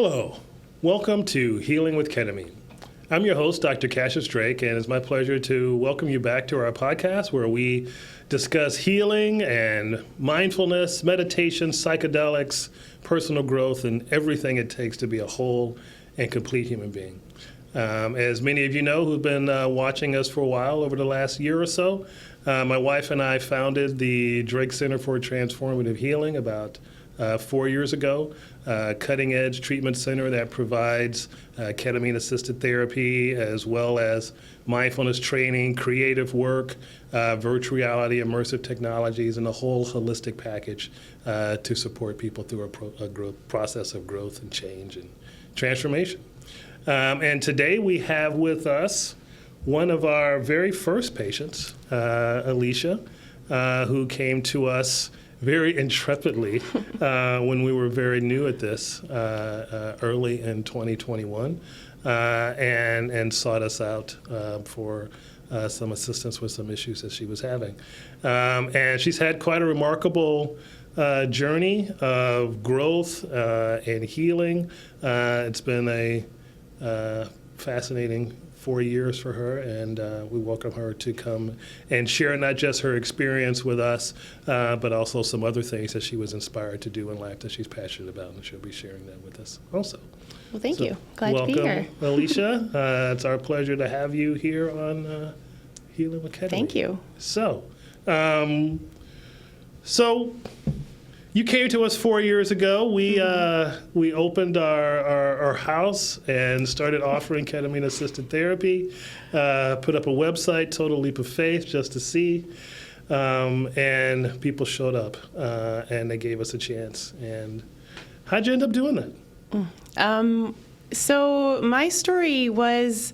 Hello, welcome to Healing with Ketamine. I'm your host, Dr. Cassius Drake, and it's my pleasure to welcome you back to our podcast where we discuss healing and mindfulness, meditation, psychedelics, personal growth, and everything it takes to be a whole and complete human being. As many of you know who've been watching us for a while over the last year or so, my wife and I founded the Drake Center for Transformative Healing about 4 years ago, cutting-edge treatment center that provides ketamine-assisted therapy as well as mindfulness training, creative work, virtual reality, immersive technologies, and a whole holistic package to support people through a process of growth and change and transformation. And today we have with us one of our very first patients, Alicia, who came to us very intrepidly when we were very new at this early in 2021 and sought us out for some assistance with some issues that she was having. And she's had quite a remarkable journey of growth and healing. It's been a fascinating 4 years for her, and we welcome her to come and share not just her experience with us, but also some other things that she was inspired to do in life that she's passionate about, and she'll be sharing that with us also. Well, thank you. Glad to be here. Welcome, Alicia. It's our pleasure to have you here on Healing with Ketamine. Thank you. So, you came to us 4 years ago. We opened our house and started offering ketamine-assisted therapy. Put up a website, Total Leap of Faith, just to see, and people showed up and they gave us a chance. And how'd you end up doing that? So my story is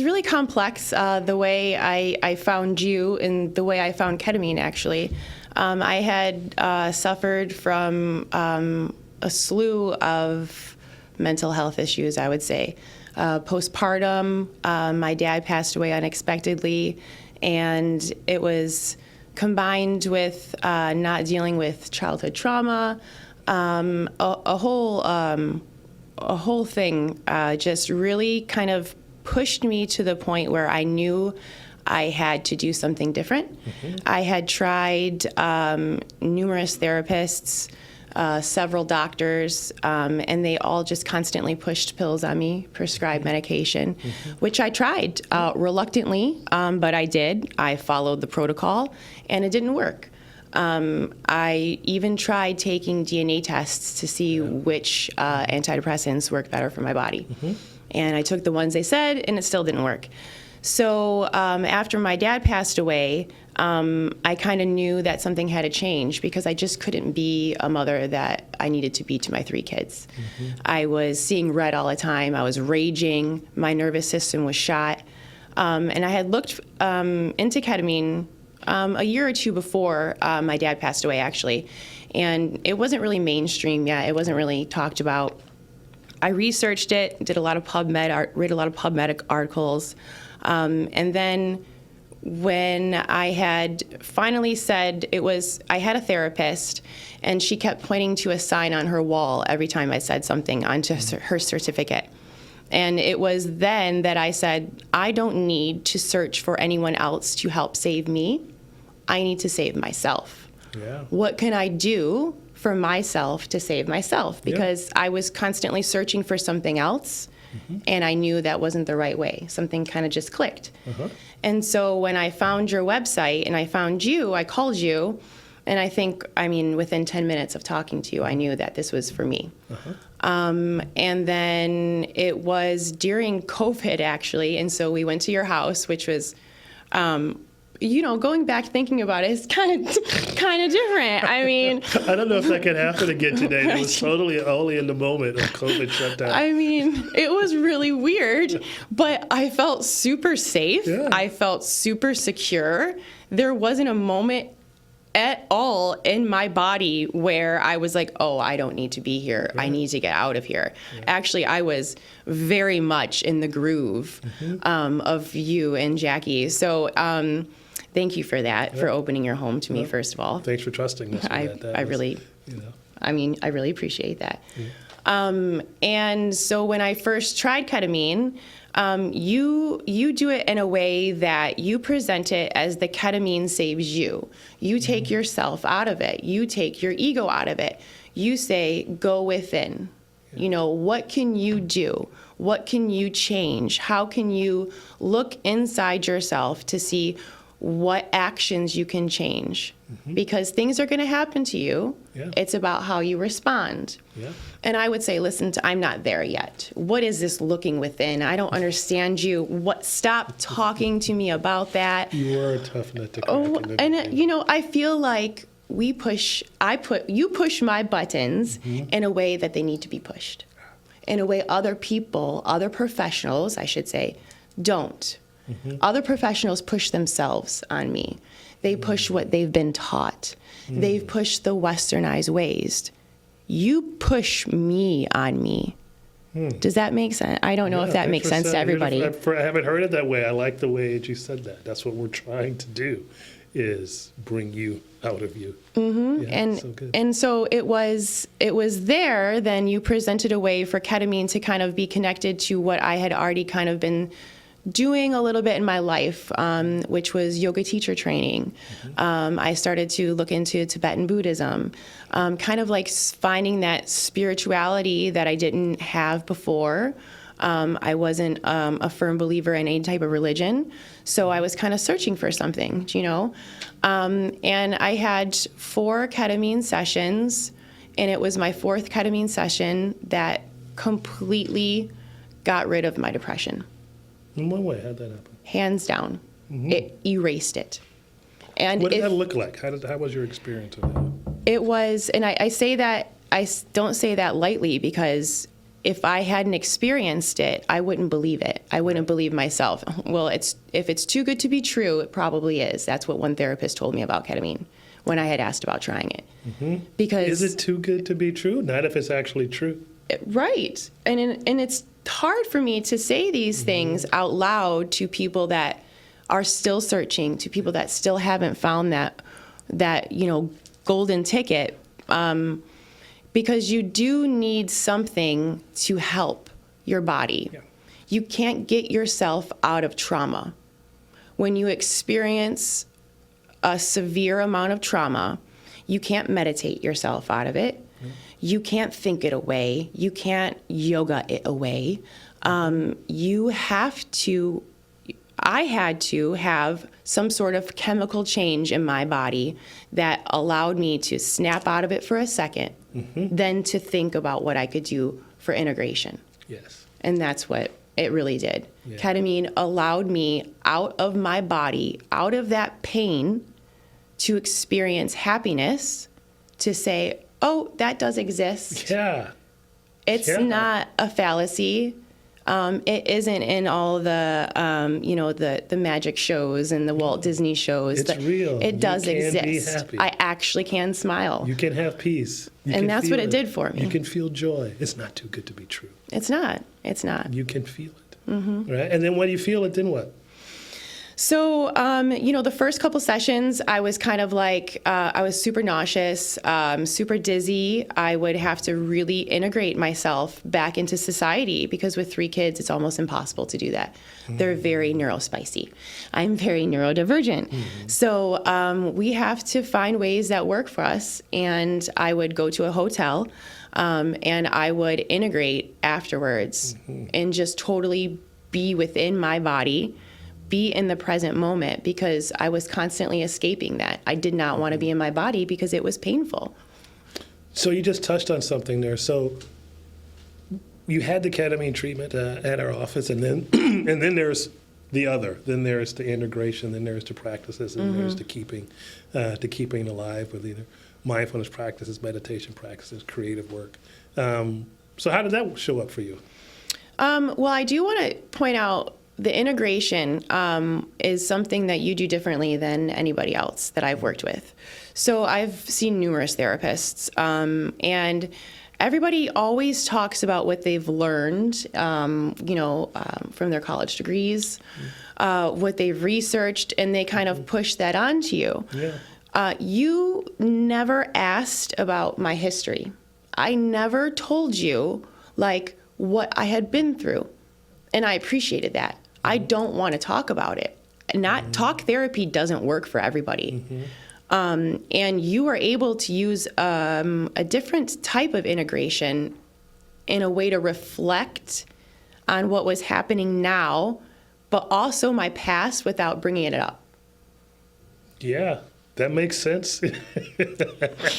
really complex. The way I found you and the way I found ketamine, actually. I had suffered from a slew of mental health issues, I would say. Postpartum, my dad passed away unexpectedly, and it was combined with not dealing with childhood trauma. A whole thing just really kind of pushed me to the point where I knew I had to do something different. Mm-hmm. I had tried numerous therapists, several doctors, and they all just constantly pushed pills on me, prescribed medication, which I tried reluctantly, but I did. I followed the protocol, and it didn't work. I even tried taking DNA tests to see which antidepressants work better for my body. Mm-hmm. And I took the ones they said, and it still didn't work. So after my dad passed away, I kind of knew that something had to change because I just couldn't be a mother that I needed to be to my 3 kids. Mm-hmm. I was seeing red all the time. I was raging. My nervous system was shot. And I had looked into ketamine a year or two before my dad passed away, actually. And it wasn't really mainstream yet. It wasn't really talked about. I researched it, did a lot of read a lot of PubMed articles. And then when I had finally said I had a therapist, and she kept pointing to a sign on her wall every time I said something onto her certificate. And it was then that I said, I don't need to search for anyone else to help save me. I need to save myself. Yeah. What can I do for myself to save myself? Because I was constantly searching for something else. Mm-hmm. And I knew that wasn't the right way. Something kind of just clicked. Uh-huh. And so when I found your website and I found you, I called you, and within 10 minutes of talking to you, I knew that this was for me. Uh-huh. And then it was during COVID, actually, and so we went to your house, which was going back thinking about it, it's kind of different. I mean, I don't know if that could happen again today. It was totally only in the moment of COVID shutdown. I mean, it was really weird, but I felt super safe. Yeah. I felt super secure. There wasn't a moment at all in my body where I was like, oh, I don't need to be here. Right. I need to get out of here. Yeah. Actually, I was very much in the groove of you and Jackie. So thank you for that, for opening your home to me, first of all. Thanks for trusting us. I really appreciate that. Yeah. And so when I first tried ketamine, you do it in a way that you present it as the ketamine saves you. You take yourself out of it. You take your ego out of it. You say, go within. You know, what can you do? What can you change? How can you look inside yourself to see what actions you can change? Because things are going to happen to you. Yeah. It's about how you respond. Yeah. And I would say, listen, I'm not there yet. What is this looking within? I don't understand you. Stop talking to me about that. You are a tough nut to crack. And you know, I feel like you push my buttons in a way that they need to be pushed. In a way other people, other professionals, I should say, don't. Other professionals push themselves on me. They push what they've been taught. They've pushed the westernized ways. You push me on me. Does that make sense? I don't know if that makes sense to everybody. I haven't heard it that way. I like the way that you said that. That's what we're trying to do, is bring you out of you. Yeah, so good. And so it was there. Then you presented a way for ketamine to kind of be connected to what I had already kind of been doing a little bit in my life, which was yoga teacher training. I started to look into Tibetan Buddhism, kind of like finding that spirituality that I didn't have before. I wasn't a firm believer in any type of religion, so I was kind of searching for something, you know. And I had 4 ketamine sessions, and it was my 4th ketamine session that completely got rid of my depression. In what way? How'd that happen? Hands down. It erased it. And what did that look like? How was your experience of that? It was, and I say that, I don't say that lightly, because if I hadn't experienced it, I wouldn't believe it. I wouldn't believe myself. Well, if it's too good to be true, it probably is. That's what one therapist told me about ketamine when I had asked about trying it. Because is it too good to be true? Not if it's actually true. Right. And it's hard for me to say these things out loud to people that are still searching, to people that still haven't found that you know, golden ticket, because you do need something to help your body. Yeah. You can't get yourself out of trauma. When you experience a severe amount of trauma, you can't meditate yourself out of it. You can't think it away. You can't yoga it away. I had to have some sort of chemical change in my body that allowed me to snap out of it for a second, then to think about what I could do for integration. Yes. And that's what it really did. Yeah. Ketamine allowed me out of my body, out of that pain, to experience happiness, to say, oh, that does exist. Yeah. It's not a fallacy. It isn't in all the, you know, the magic shows and the Walt Disney shows. It's real. It does exist. Be happy. I actually can smile. You can have peace. And that's what it did for me. You can feel joy. It's not too good to be true. It's not. It's not. You can feel it. Right? And then when you feel it, then what? So, you know, the first couple sessions, I was kind of like, I was super nauseous, super dizzy. I would have to really integrate myself back into society, because with 3 kids, it's almost impossible to do that. They're very neurospicy. I'm very neurodivergent. So we have to find ways that work for us. And I would go to a hotel, and I would integrate afterwards and just totally be within my body, be in the present moment, because I was constantly escaping that. I did not want to be in my body because it was painful. So you just touched on something there. So you had the ketamine treatment at our office, and then and then there's the other. Then there's the integration. Then there's the practices, and there's the keeping alive with either mindfulness practices, meditation practices, creative work. So how did that show up for you? Well, I do want to point out, the integration is something that you do differently than anybody else that I've worked with. So I've seen numerous therapists, and everybody always talks about what they've learned, you know, from their college degrees, what they've researched, and they kind of push that onto you. Yeah. You never asked about my history. I never told you like what I had been through. And I appreciated that. I don't want to talk about it. Talk therapy doesn't work for everybody. And you are able to use a different type of integration in a way to reflect on what was happening now, but also my past without bringing it up. Yeah, that makes sense.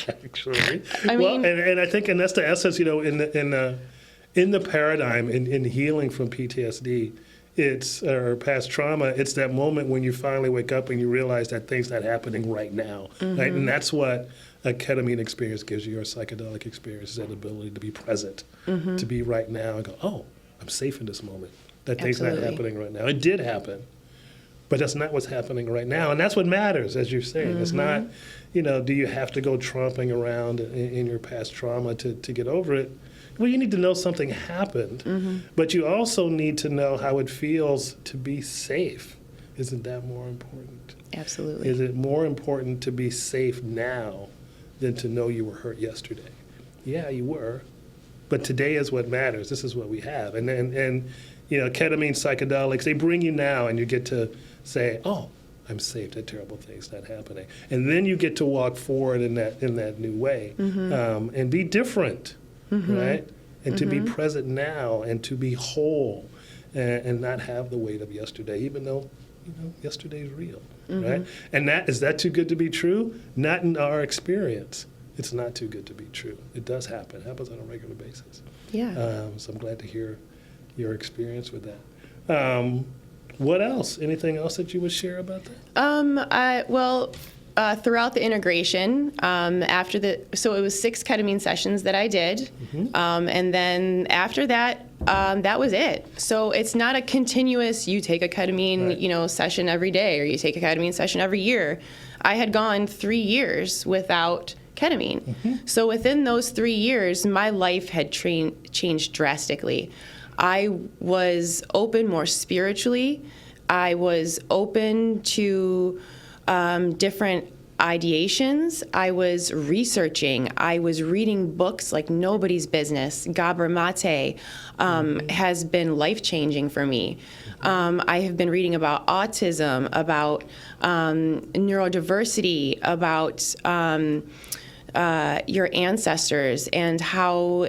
Actually, I mean, and I think, and that's the essence, in the paradigm in healing from PTSD. Or past trauma, it's that moment when you finally wake up and you realize that thing's not happening right now. Right? And that's what a ketamine experience gives you, or a psychedelic experience, is that ability to be present, to be right now and go, oh, I'm safe in this moment. That thing's not happening right now. It did happen, but that's not what's happening right now. And that's what matters, as you're saying. It's not, do you have to go tromping around in your past trauma to get over it? Well, you need to know something happened, but you also need to know how it feels to be safe. Isn't that more important? Absolutely. Is it more important to be safe now than to know you were hurt yesterday? Yeah, you were, but today is what matters. This is what we have. And ketamine, psychedelics, they bring you now, and you get to say, oh, I'm safe, that terrible thing's not happening. And then you get to walk forward in that new way, and be different. Right? And to be present now, and to be whole, and not have the weight of yesterday, even though, yesterday's real, right? And is that too good to be true? Not in our experience. It's not too good to be true. It does happen. It happens on a regular basis. Yeah. So I'm glad to hear your experience with that. What else? Anything else that you would share about that? Throughout the integration, so it was 6 ketamine sessions that I did, and then after that, that was it. So it's not a continuous, you take a ketamine, session every day, or you take a ketamine session every year. I had gone 3 years without ketamine. So within those 3 years, my life had changed drastically. I was open more spiritually. I was open to different ideations. I was researching. I was reading books like nobody's business. Gabor Mate has been life-changing for me. I have been reading about autism, about neurodiversity, about your ancestors, and how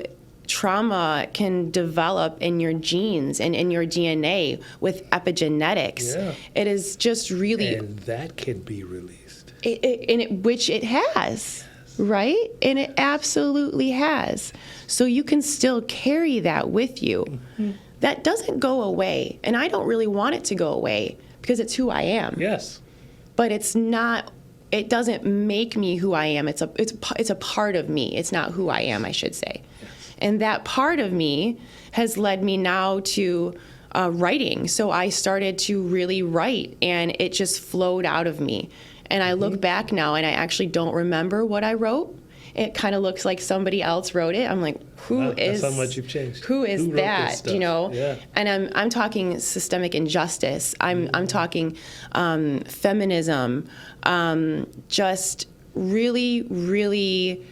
trauma can develop in your genes and in your DNA with epigenetics. Yeah. It is just really... And that can be released. Which it has, right? And it absolutely has. So you can still carry that with you. That doesn't go away. And I don't really want it to go away because it's who I am. Yes. But it's not... It doesn't make me who I am. It's a part of me. It's not who I am, I should say. Yes. And that part of me has led me now to writing. So I started to really write, and it just flowed out of me. And I look back now, and I actually don't remember what I wrote. It kind of looks like somebody else wrote it. I'm like, that's how much you've changed. Who is that? Yeah. And I'm talking systemic injustice. I'm talking feminism. Just really, really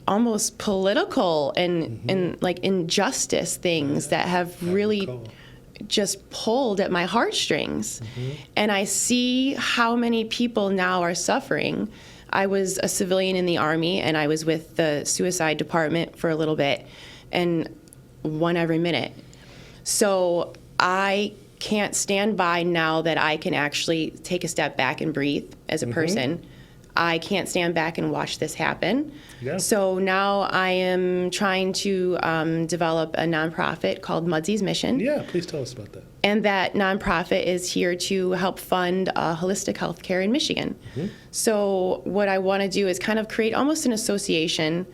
almost political and like injustice things that have really just pulled at my heartstrings. And I see how many people now are suffering. I was a civilian in the Army, and I was with the suicide department for a little bit, and one every minute. So I can't stand by now that I can actually take a step back and breathe as a person. I can't stand back and watch this happen. Yeah. So now I am trying to develop a nonprofit called Mudzies Mission. Yeah, please tell us about that. And that nonprofit is here to help fund holistic healthcare in Michigan. So what I want to do is kind of create almost an association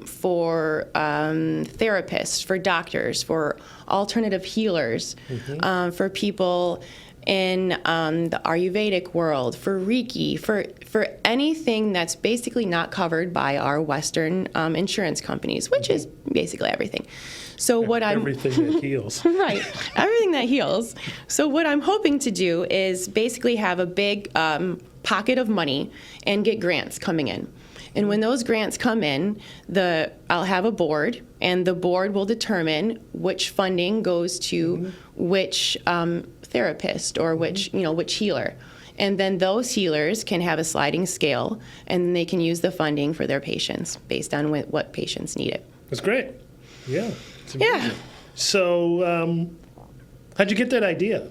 for therapists, for doctors, for alternative healers, for people in the Ayurvedic world, for Reiki, for anything that's basically not covered by our Western insurance companies, which is basically everything. So what I'm Everything that heals. right, everything that heals. So what I'm hoping to do is basically have a big pocket of money and get grants coming in. And when those grants come in, I'll have a board, and the board will determine which funding goes to which therapist or which healer. And then those healers can have a sliding scale, and they can use the funding for their patients based on what patients need it. That's great. Yeah. It's Yeah. amazing. So, how'd you get that idea?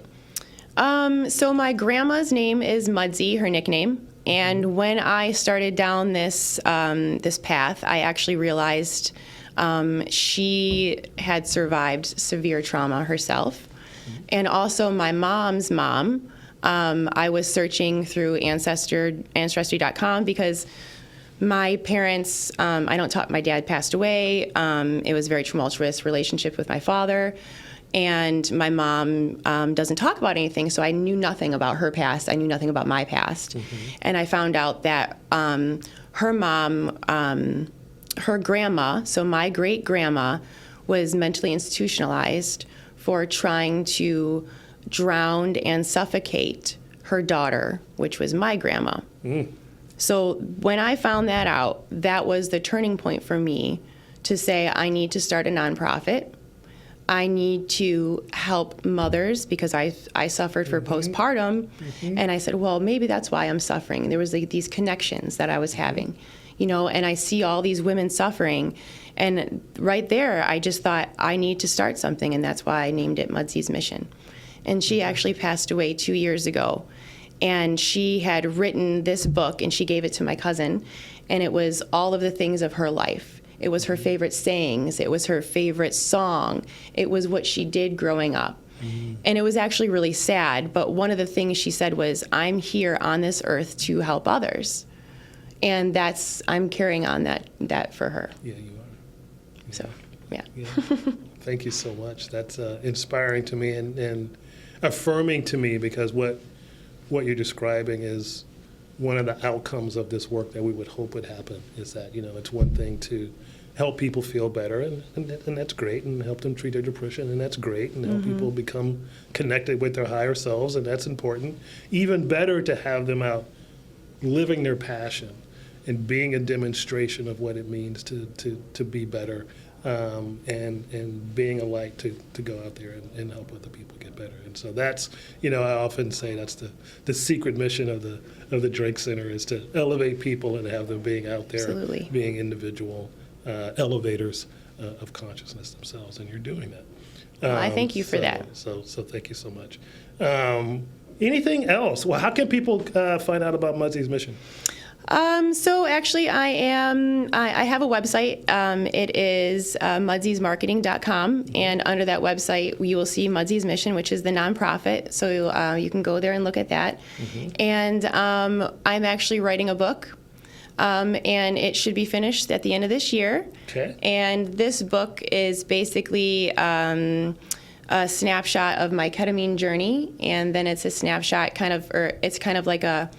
So my grandma's name is Mudsy, her nickname. And when I started down this path, I actually realized she had survived severe trauma herself. And also my mom's mom, I was searching through Ancestry.com because my parents, my dad passed away. It was a very tumultuous relationship with my father. And my mom doesn't talk about anything, so I knew nothing about her past. I knew nothing about my past. And I found out that her mom, her grandma, so my great-grandma, was mentally institutionalized for trying to drown and suffocate her daughter, which was my grandma. So when I found that out, that was the turning point for me to say, I need to start a nonprofit. I need to help mothers because I suffered for postpartum. And I said, well, maybe that's why I'm suffering. There was these connections that I was having, and I see all these women suffering. And right there, I just thought, I need to start something. And that's why I named it Mudzies Mission. And she actually passed away 2 years ago. And she had written this book, and she gave it to my cousin. And it was all of the things of her life. It was her favorite sayings. It was her favorite song. It was what she did growing up. And it was actually really sad. But one of the things she said was, I'm here on this earth to help others. And I'm carrying on that for her. Yeah, you are. Yeah. So, yeah. Thank you so much. That's inspiring to me and affirming to me, because what you're describing is one of the outcomes of this work that we would hope would happen. Is that, it's one thing to help people feel better, and that's great, and help them treat their depression, and that's great, and help people become connected with their higher selves, and that's important. Even better to have them out living their passion and being a demonstration of what it means to be better, and being a light to go out there and help other people get better. And so that's, I often say that's the secret mission of the Drake Center, is to elevate people and have them being out there, Absolutely. being individual elevators of consciousness themselves, and you're doing that. Well, I thank you for that. So thank you so much. Anything else? Well, how can people find out about Mudzies Mission? So actually, I have a website. It is mudziesmarketing.com, and under that website, you will see Mudzies Mission, which is the nonprofit. So you can go there and look at that. And I'm actually writing a book, and it should be finished at the end of this year. Okay. And this book is basically a snapshot of my ketamine journey, and then it's a snapshot it's kind of like a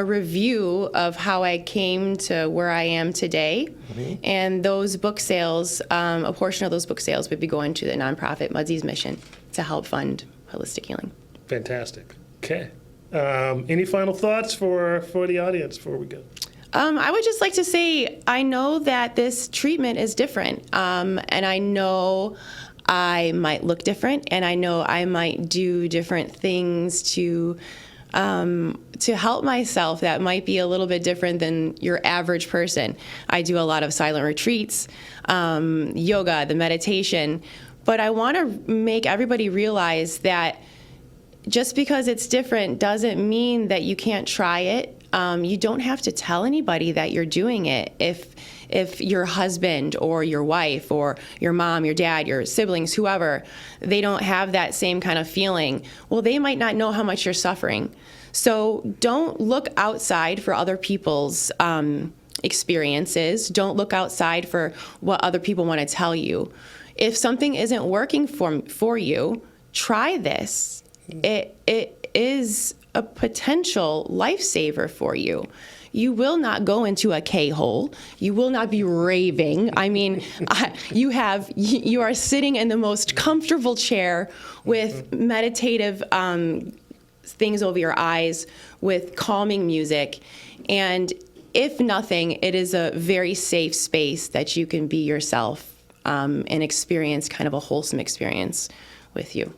review of how I came to where I am today. And those book sales, a portion of those book sales would be going to the nonprofit Mudzies Mission to help fund holistic healing. Fantastic. Okay. Any final thoughts for the audience before we go? I would just like to say, I know that this treatment is different, and I know I might look different, and I know I might do different things to help myself that might be a little bit different than your average person. I do a lot of silent retreats, yoga, the meditation, but I want to make everybody realize that just because it's different doesn't mean that you can't try it. You don't have to tell anybody that you're doing it. If your husband or your wife or your mom, your dad, your siblings, whoever, they don't have that same kind of feeling, well, they might not know how much you're suffering. So don't look outside for other people's experiences. Don't look outside for what other people want to tell you. If something isn't working for you, try this. It is a potential lifesaver for you. you will not go into a K-hole. You will not be raving. I mean, you are sitting in the most comfortable chair with meditative things over your eyes, with calming music. And if nothing, it is a very safe space that you can be yourself and experience kind of a wholesome experience with you.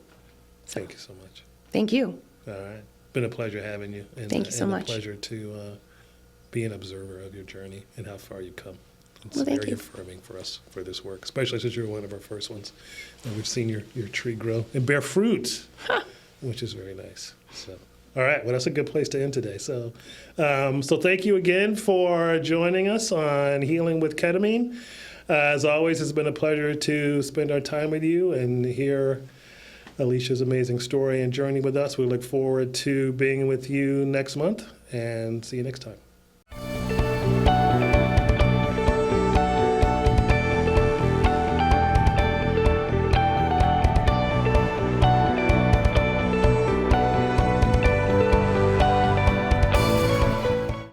Thank you so much. Thank you. All right. Been a pleasure having you. And, Thank you so much. A pleasure to be an observer of your journey and how far you've come. It's Well, thank very you. affirming for us for this work, especially since you're one of our first ones. And we've seen your tree grow and bear fruit, which is very nice. So, all right. Well, that's a good place to end today. So, so thank you again for joining us on Healing with Ketamine. As always, it's been a pleasure to spend our time with you and hear Alicia's amazing story and journey with us. We look forward to being with you next month, and see you next time.